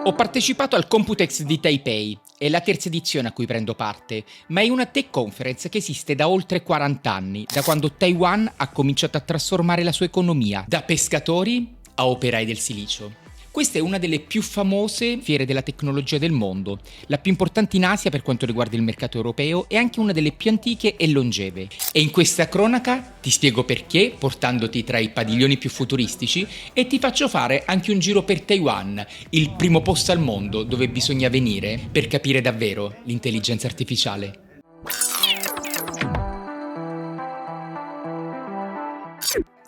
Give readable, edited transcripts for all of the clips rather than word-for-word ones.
Ho partecipato al Computex di Taipei, è la terza edizione a cui prendo parte, ma è una tech conference che esiste da oltre 40 anni, da quando Taiwan ha cominciato a trasformare la sua economia, da pescatori a operai del silicio. Questa è una delle più famose fiere della tecnologia del mondo, la più importante in Asia per quanto riguarda il mercato europeo e anche una delle più antiche e longeve. E in questa cronaca ti spiego perché, portandoti tra i padiglioni più futuristici, e ti faccio fare anche un giro per Taiwan, il primo posto al mondo dove bisogna venire per capire davvero l'intelligenza artificiale.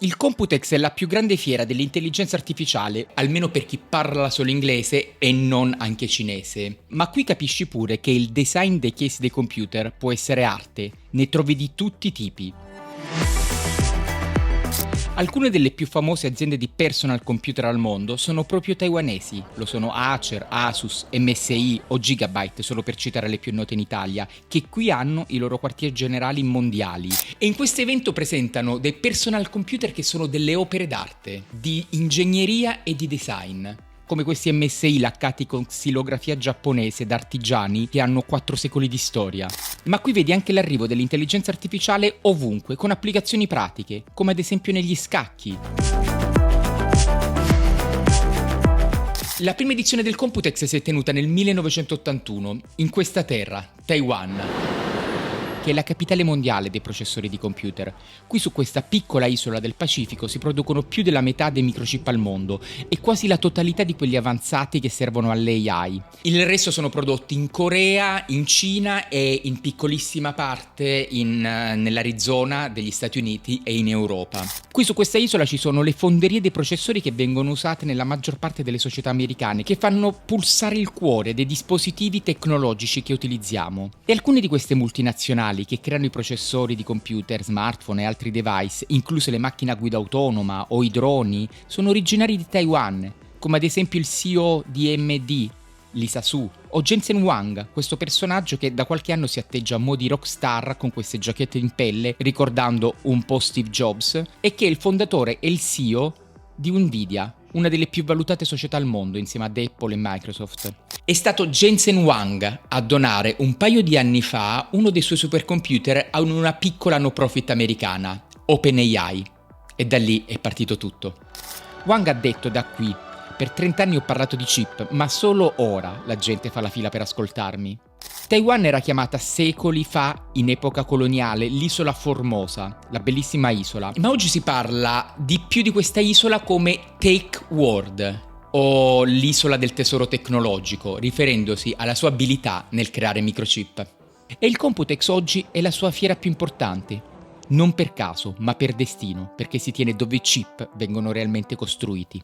Il Computex è la più grande fiera dell'intelligenza artificiale, almeno per chi parla solo inglese e non anche cinese. Ma qui capisci pure che il design dei case dei computer può essere arte, ne trovi di tutti i tipi. Alcune delle più famose aziende di personal computer al mondo sono proprio taiwanesi, lo sono Acer, Asus, MSI o Gigabyte, solo per citare le più note in Italia, che qui hanno i loro quartier generali mondiali. E in questo evento presentano dei personal computer che sono delle opere d'arte, di ingegneria e di design. Come questi MSI laccati con xilografia giapponese da artigiani che hanno 4 secoli di storia. Ma qui vedi anche l'arrivo dell'intelligenza artificiale ovunque, con applicazioni pratiche, come ad esempio negli scacchi. La prima edizione del Computex si è tenuta nel 1981, in questa terra, Taiwan, che è la capitale mondiale dei processori di computer. Qui su questa piccola isola del Pacifico si producono più della metà dei microchip al mondo e quasi la totalità di quelli avanzati che servono all'AI. Il resto sono prodotti in Corea, in Cina e in piccolissima parte nell'Arizona degli Stati Uniti e in Europa. Qui su questa isola ci sono le fonderie dei processori che vengono usate nella maggior parte delle società americane, che fanno pulsare il cuore dei dispositivi tecnologici che utilizziamo. E alcune di queste multinazionali che creano i processori di computer, smartphone e altri device, incluse le macchine a guida autonoma o i droni, sono originari di Taiwan, come ad esempio il CEO di AMD, Lisa Su, o Jensen Huang, questo personaggio che da qualche anno si atteggia a mo' di rockstar con queste giacchette in pelle, ricordando un po' Steve Jobs, e che è il fondatore e il CEO di Nvidia, una delle più valutate società al mondo insieme ad Apple e Microsoft. È stato Jensen Huang a donare un paio di anni fa uno dei suoi supercomputer a una piccola no profit americana, OpenAI, e da lì è partito tutto. Huang ha detto: da qui, per 30 anni ho parlato di chip, ma solo ora la gente fa la fila per ascoltarmi. Taiwan era chiamata secoli fa, in epoca coloniale, l'isola Formosa, la bellissima isola, ma oggi si parla di più di questa isola come Tech World, o l'isola del tesoro tecnologico, riferendosi alla sua abilità nel creare microchip. E il Computex oggi è la sua fiera più importante, non per caso, ma per destino, perché si tiene dove i chip vengono realmente costruiti.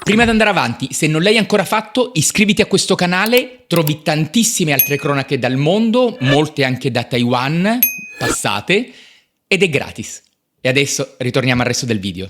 Prima di andare avanti, se non l'hai ancora fatto, iscriviti a questo canale, trovi tantissime altre cronache dal mondo, molte anche da Taiwan, passate, ed è gratis. E adesso ritorniamo al resto del video.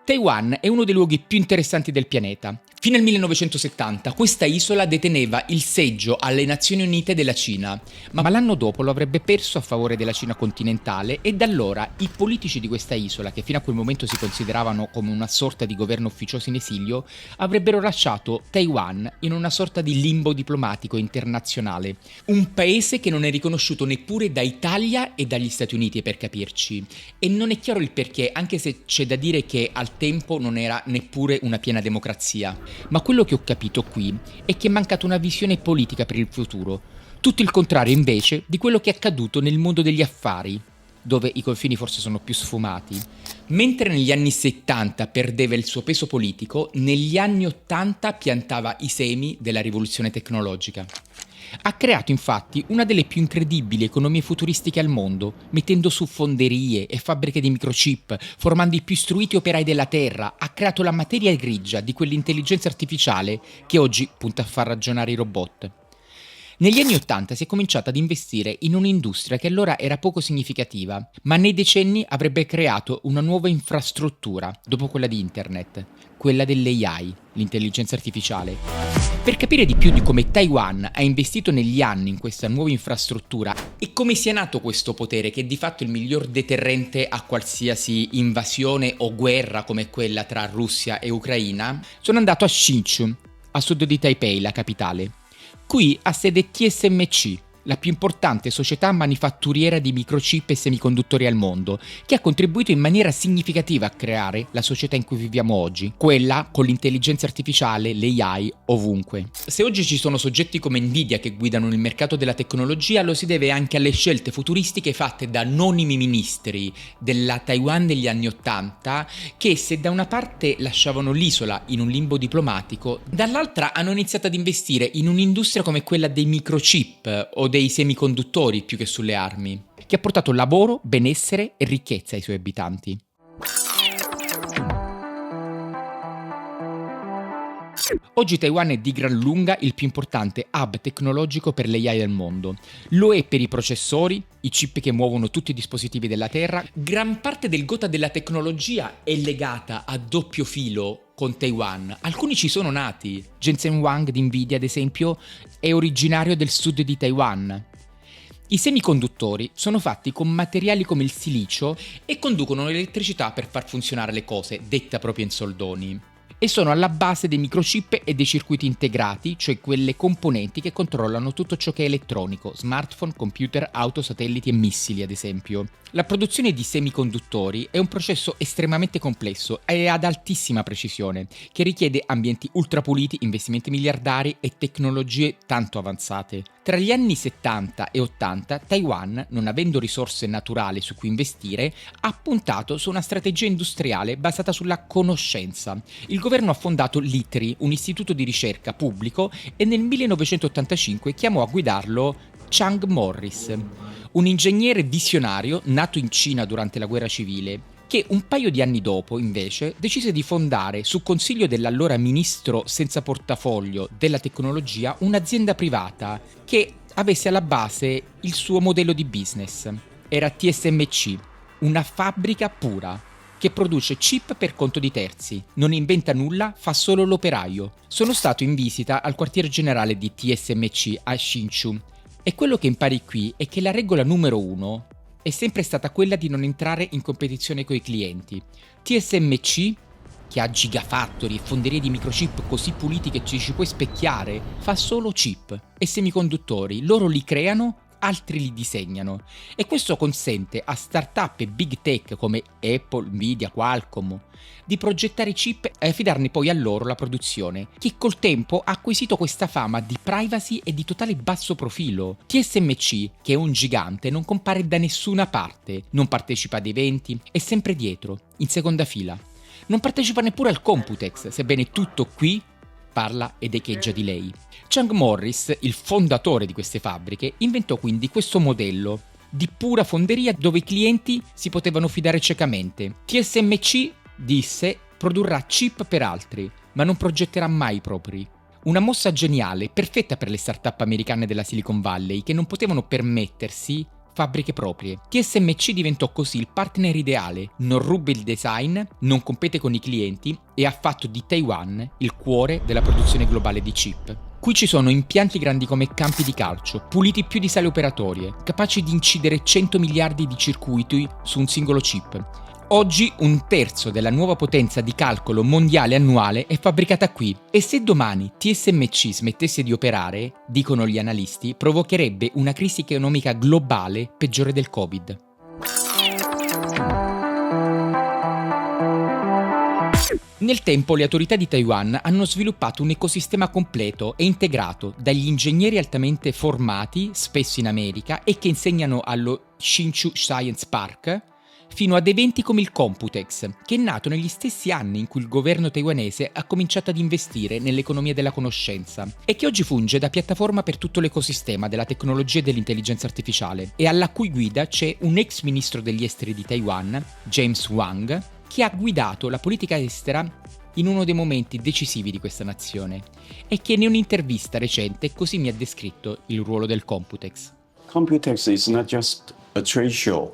Taiwan è uno dei luoghi più interessanti del pianeta. Fino al 1970 questa isola deteneva il seggio alle Nazioni Unite della Cina, ma l'anno dopo lo avrebbe perso a favore della Cina continentale e da allora i politici di questa isola, che fino a quel momento si consideravano come una sorta di governo ufficioso in esilio, avrebbero lasciato Taiwan in una sorta di limbo diplomatico internazionale. Un paese che non è riconosciuto neppure da Italia e dagli Stati Uniti, per capirci. E non è chiaro il perché, anche se c'è da dire che al tempo non era neppure una piena democrazia. Ma quello che ho capito qui è che è mancata una visione politica per il futuro, tutto il contrario invece di quello che è accaduto nel mondo degli affari, dove i confini forse sono più sfumati. Mentre negli anni 70 perdeva il suo peso politico, negli anni 80 piantava i semi della rivoluzione tecnologica. Ha creato infatti una delle più incredibili economie futuristiche al mondo, mettendo su fonderie e fabbriche di microchip, formando i più istruiti operai della Terra. Ha creato la materia grigia di quell'intelligenza artificiale che oggi punta a far ragionare i robot. Negli anni 80 si è cominciato ad investire in un'industria che allora era poco significativa, ma nei decenni avrebbe creato una nuova infrastruttura, dopo quella di Internet, quella dell'AI, l'intelligenza artificiale. Per capire di più di come Taiwan ha investito negli anni in questa nuova infrastruttura e come sia nato questo potere, che è di fatto il miglior deterrente a qualsiasi invasione o guerra come quella tra Russia e Ucraina, sono andato a Hsinchu, a sud di Taipei, la capitale. Qui ha sede TSMC, la più importante società manifatturiera di microchip e semiconduttori al mondo, che ha contribuito in maniera significativa a creare la società in cui viviamo oggi, quella con l'intelligenza artificiale, l'AI, ovunque. Se oggi ci sono soggetti come Nvidia che guidano il mercato della tecnologia, lo si deve anche alle scelte futuristiche fatte da anonimi ministri della Taiwan degli anni '80, che se da una parte lasciavano l'isola in un limbo diplomatico, dall'altra hanno iniziato ad investire in un'industria come quella dei microchip o dei semiconduttori più che sulle armi, che ha portato lavoro, benessere e ricchezza ai suoi abitanti. Oggi Taiwan è di gran lunga il più importante hub tecnologico per l'AI al mondo. Lo è per i processori, i chip che muovono tutti i dispositivi della Terra. Gran parte del gota della tecnologia è legata a doppio filo con Taiwan. Alcuni ci sono nati. Jensen Huang di Nvidia, ad esempio, è originario del sud di Taiwan. I semiconduttori sono fatti con materiali come il silicio e conducono l'elettricità per far funzionare le cose, detta proprio in soldoni. E sono alla base dei microchip e dei circuiti integrati, cioè quelle componenti che controllano tutto ciò che è elettronico, smartphone, computer, auto, satelliti e missili, ad esempio. La produzione di semiconduttori è un processo estremamente complesso e ad altissima precisione, che richiede ambienti ultrapuliti, investimenti miliardari e tecnologie tanto avanzate. Tra gli anni 70 e 80, Taiwan, non avendo risorse naturali su cui investire, ha puntato su una strategia industriale basata sulla conoscenza. Il governo ha fondato l'ITRI, un istituto di ricerca pubblico, e nel 1985 chiamò a guidarlo Chang Morris, un ingegnere visionario nato in Cina durante la guerra civile, che un paio di anni dopo, invece, decise di fondare, su consiglio dell'allora ministro senza portafoglio della tecnologia, un'azienda privata che avesse alla base il suo modello di business. Era TSMC, una fabbrica pura, che produce chip per conto di terzi, non inventa nulla, fa solo l'operaio. Sono stato in visita al quartier generale di TSMC a Hsinchu, e quello che impari qui è che la regola numero 1 è sempre stata quella di non entrare in competizione coi clienti. TSMC, che ha gigafactory e fonderie di microchip così puliti che ci puoi specchiare, fa solo chip e semiconduttori. Loro li creano, altri li disegnano, e questo consente a start-up e big tech come Apple, Nvidia, Qualcomm di progettare chip e affidarne poi a loro la produzione, che col tempo ha acquisito questa fama di privacy e di totale basso profilo. TSMC, che è un gigante, non compare da nessuna parte, non partecipa ad eventi, è sempre dietro, in seconda fila. Non partecipa neppure al Computex, sebbene tutto qui parla ed echeggia di lei. Chang Morris, il fondatore di queste fabbriche, inventò quindi questo modello di pura fonderia dove i clienti si potevano fidare ciecamente. TSMC, disse, produrrà chip per altri, ma non progetterà mai i propri. Una mossa geniale, perfetta per le start-up americane della Silicon Valley che non potevano permettersi fabbriche proprie. TSMC diventò così il partner ideale, non ruba il design, non compete con i clienti e ha fatto di Taiwan il cuore della produzione globale di chip. Qui ci sono impianti grandi come campi di calcio, puliti più di sale operatorie, capaci di incidere 100 miliardi di circuiti su un singolo chip. Oggi un terzo della nuova potenza di calcolo mondiale annuale è fabbricata qui, e se domani TSMC smettesse di operare, dicono gli analisti, provocherebbe una crisi economica globale peggiore del Covid. Nel tempo le autorità di Taiwan hanno sviluppato un ecosistema completo e integrato dagli ingegneri altamente formati, spesso in America, e che insegnano allo Hsinchu Science Park, fino ad eventi come il Computex, che è nato negli stessi anni in cui il governo taiwanese ha cominciato ad investire nell'economia della conoscenza e che oggi funge da piattaforma per tutto l'ecosistema della tecnologia e dell'intelligenza artificiale, e alla cui guida c'è un ex ministro degli esteri di Taiwan, James Wang, che ha guidato la politica estera in uno dei momenti decisivi di questa nazione, e che in un'intervista recente così mi ha descritto il ruolo del Computex. Computex is not just a trade show.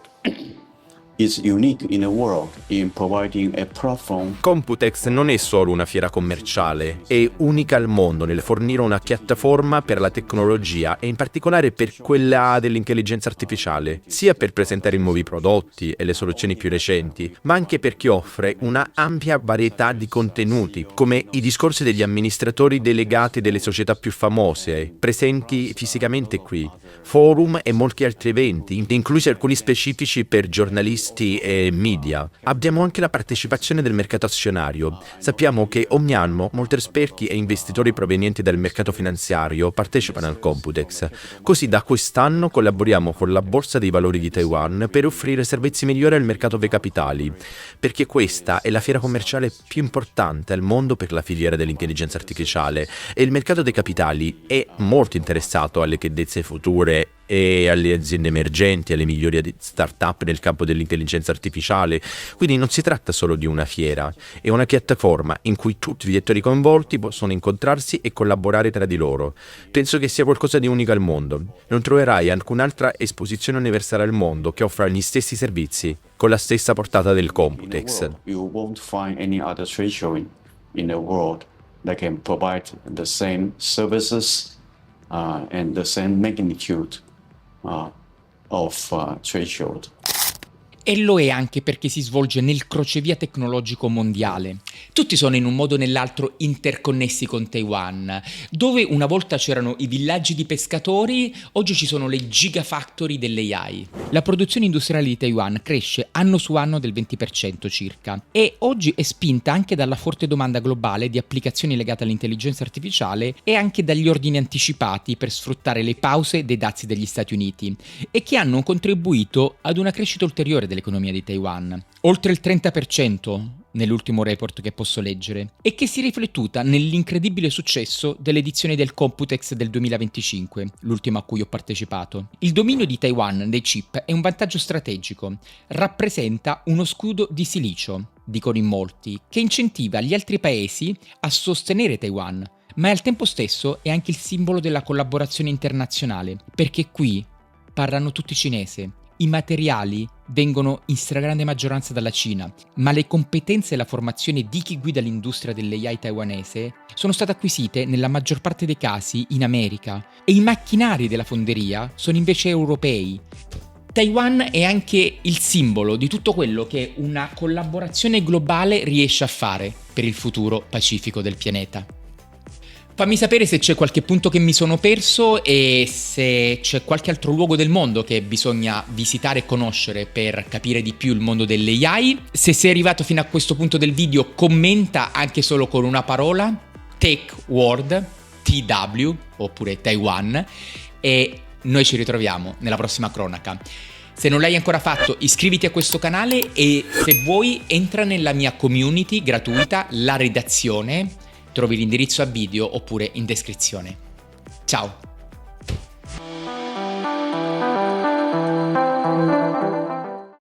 is unique in the world in providing a platform. Computex non è solo una fiera commerciale, è unica al mondo nel fornire una piattaforma per la tecnologia e in particolare per quella dell'intelligenza artificiale, sia per presentare i nuovi prodotti e le soluzioni più recenti, ma anche perché offre una ampia varietà di contenuti, come i discorsi degli amministratori delegati delle società più famose, presenti fisicamente qui, forum e molti altri eventi, inclusi alcuni specifici per giornalisti e media. Abbiamo anche la partecipazione del mercato azionario. Sappiamo che ogni anno molti esperti e investitori provenienti dal mercato finanziario partecipano al Computex. Così da quest'anno collaboriamo con la Borsa dei Valori di Taiwan per offrire servizi migliori al mercato dei capitali, perché questa è la fiera commerciale più importante al mondo per la filiera dell'intelligenza artificiale e il mercato dei capitali è molto interessato alle tendenze future e alle aziende emergenti, alle migliori start-up nel campo dell'intelligenza artificiale. Quindi non si tratta solo di una fiera, è una piattaforma in cui tutti gli attori coinvolti possono incontrarsi e collaborare tra di loro. Penso che sia qualcosa di unico al mondo. Non troverai alcun'altra esposizione universale al mondo che offra gli stessi servizi, con la stessa portata del Computex. You won't find any other trade show in the world that can provide the same services and the same magnitude of trade show. E lo è anche perché si svolge nel crocevia tecnologico mondiale. Tutti sono in un modo o nell'altro interconnessi con Taiwan. Dove una volta c'erano i villaggi di pescatori, oggi ci sono le gigafactory dell'AI. La produzione industriale di Taiwan cresce anno su anno del 20% circa e oggi è spinta anche dalla forte domanda globale di applicazioni legate all'intelligenza artificiale e anche dagli ordini anticipati per sfruttare le pause dei dazi degli Stati Uniti e che hanno contribuito ad una crescita ulteriore dell'economia di Taiwan, oltre il 30% nell'ultimo report che posso leggere, e che si è riflettuta nell'incredibile successo delle edizioni del Computex del 2025, l'ultimo a cui ho partecipato. Il dominio di Taiwan dei chip è un vantaggio strategico, rappresenta uno scudo di silicio, dicono in molti, che incentiva gli altri paesi a sostenere Taiwan, ma al tempo stesso è anche il simbolo della collaborazione internazionale, perché qui parlano tutti cinese. I materiali vengono in stragrande maggioranza dalla Cina, ma le competenze e la formazione di chi guida l'industria dell'AI taiwanese sono state acquisite nella maggior parte dei casi in America e i macchinari della fonderia sono invece europei. Taiwan è anche il simbolo di tutto quello che una collaborazione globale riesce a fare per il futuro pacifico del pianeta. Fammi sapere se c'è qualche punto che mi sono perso e se c'è qualche altro luogo del mondo che bisogna visitare e conoscere per capire di più il mondo dell'AI. Se sei arrivato fino a questo punto del video, commenta anche solo con una parola, Tech World, TW, oppure Taiwan, e noi ci ritroviamo nella prossima cronaca. Se non l'hai ancora fatto, iscriviti a questo canale e se vuoi entra nella mia community gratuita, La Redazione. Trovi l'indirizzo a video oppure in descrizione. Ciao!